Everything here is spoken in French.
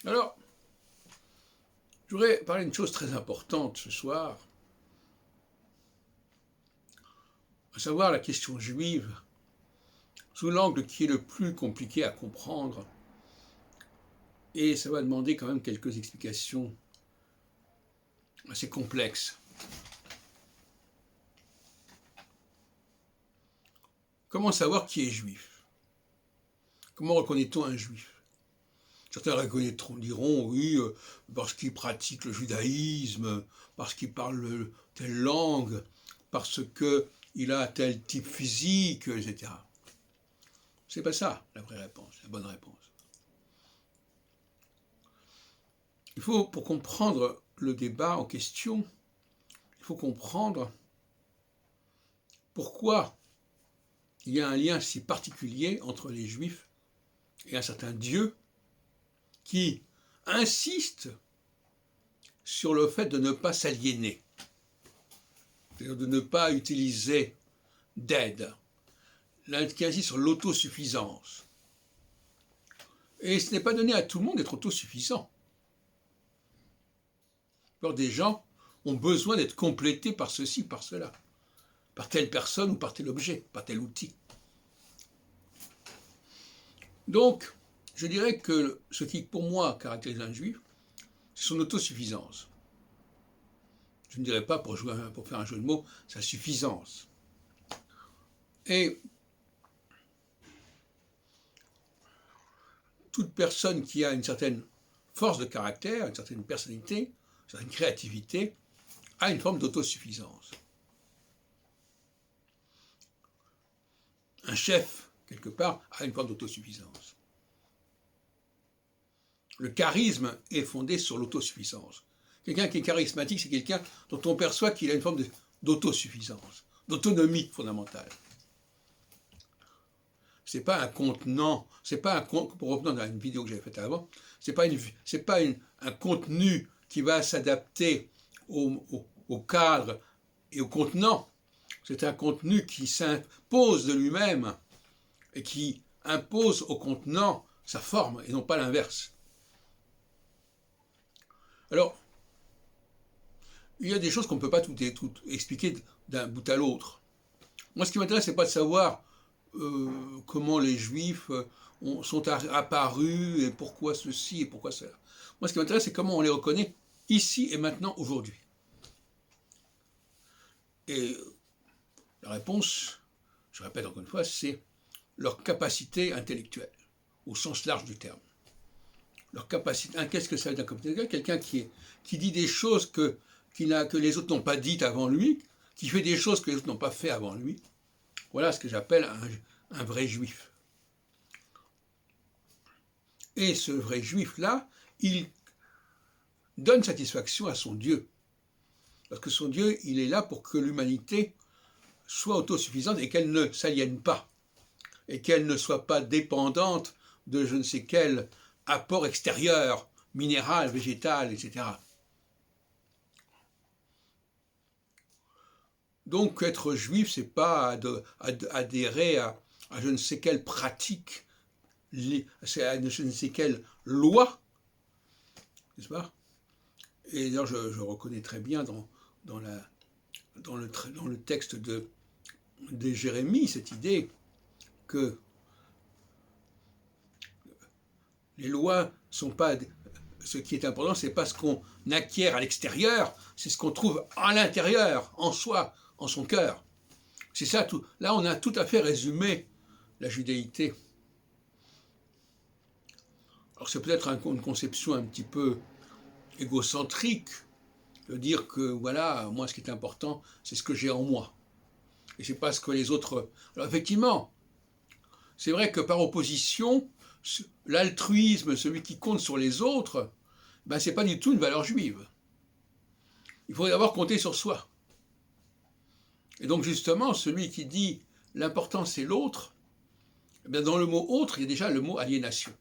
Alors, je voudrais parler d'une chose très importante ce soir, à savoir la question juive, sous l'angle qui est le plus compliqué à comprendre, et ça va demander quand même quelques explications assez complexes. Comment savoir qui est juif? Comment reconnaît-on un juif? Certains diront, oui, parce qu'il pratique le judaïsme, parce qu'il parle telle langue, parce qu'il a tel type physique, etc. C'est pas ça la vraie réponse, la bonne réponse. Il faut, pour comprendre le débat en question, il faut comprendre pourquoi il y a un lien si particulier entre les Juifs et un certain Dieu qui insiste sur le fait de ne pas s'aliéner, c'est-à-dire de ne pas utiliser d'aide, qui insiste sur l'autosuffisance. Et ce n'est pas donné à tout le monde d'être autosuffisant. Alors des gens ont besoin d'être complétés par ceci, par cela, par telle personne ou par tel objet, par tel outil. Donc, je dirais que ce qui, pour moi, caractérise un juif, c'est son autosuffisance. Je ne dirais pas, pour faire un jeu de mots, sa suffisance. Et toute personne qui a une certaine force de caractère, une certaine personnalité, une certaine créativité, a une forme d'autosuffisance. Un chef, quelque part, a une forme d'autosuffisance. Le charisme est fondé sur l'autosuffisance. Quelqu'un qui est charismatique, c'est quelqu'un dont on perçoit qu'il a une forme d'autosuffisance, d'autonomie fondamentale. C'est pas un contenant, c'est pas pour revenir dans une vidéo que j'avais faite avant, c'est pas un contenu qui va s'adapter au cadre et au contenant. C'est un contenu qui s'impose de lui-même et qui impose au contenant sa forme et non pas l'inverse. Alors, il y a des choses qu'on ne peut pas tout expliquer d'un bout à l'autre. Moi, ce qui m'intéresse, c'est pas de savoir comment les Juifs sont apparus et pourquoi ceci et pourquoi cela. Moi, ce qui m'intéresse, c'est comment on les reconnaît ici et maintenant, aujourd'hui. Et la réponse, je répète encore une fois, c'est leur capacité intellectuelle, au sens large du terme. Leur capacité. Qu'est-ce que ça veut dire comme quelqu'un qui dit des choses que les autres n'ont pas dites avant lui, qui fait des choses que les autres n'ont pas fait avant lui. Voilà ce que j'appelle un vrai juif. Et ce vrai juif-là, il donne satisfaction à son Dieu. Parce que son Dieu, il est là pour que l'humanité soit autosuffisante et qu'elle ne s'aliène pas. Et qu'elle ne soit pas dépendante de je ne sais quel apport extérieur, minéral, végétal, etc. Donc être juif, c'est pas adhérer à je ne sais quelle pratique, c'est à je ne sais quelle loi, n'est-ce pas? Et d'ailleurs, je reconnais très bien dans le texte de Jérémie cette idée que les lois sont pas. Ce qui est important, c'est pas ce qu'on acquiert à l'extérieur, c'est ce qu'on trouve à l'intérieur, en soi, en son cœur. C'est ça tout. Là, on a tout à fait résumé la judéité. Alors c'est peut-être une conception un petit peu égocentrique de dire que voilà, moi ce qui est important, c'est ce que j'ai en moi. Et c'est pas ce que les autres. Alors effectivement, c'est vrai que par opposition, l'altruisme, celui qui compte sur les autres, ben c'est pas du tout une valeur juive. Il faut d'abord compter sur soi. Et donc justement, celui qui dit l'important c'est l'autre, eh bien dans le mot autre, il y a déjà le mot aliénation.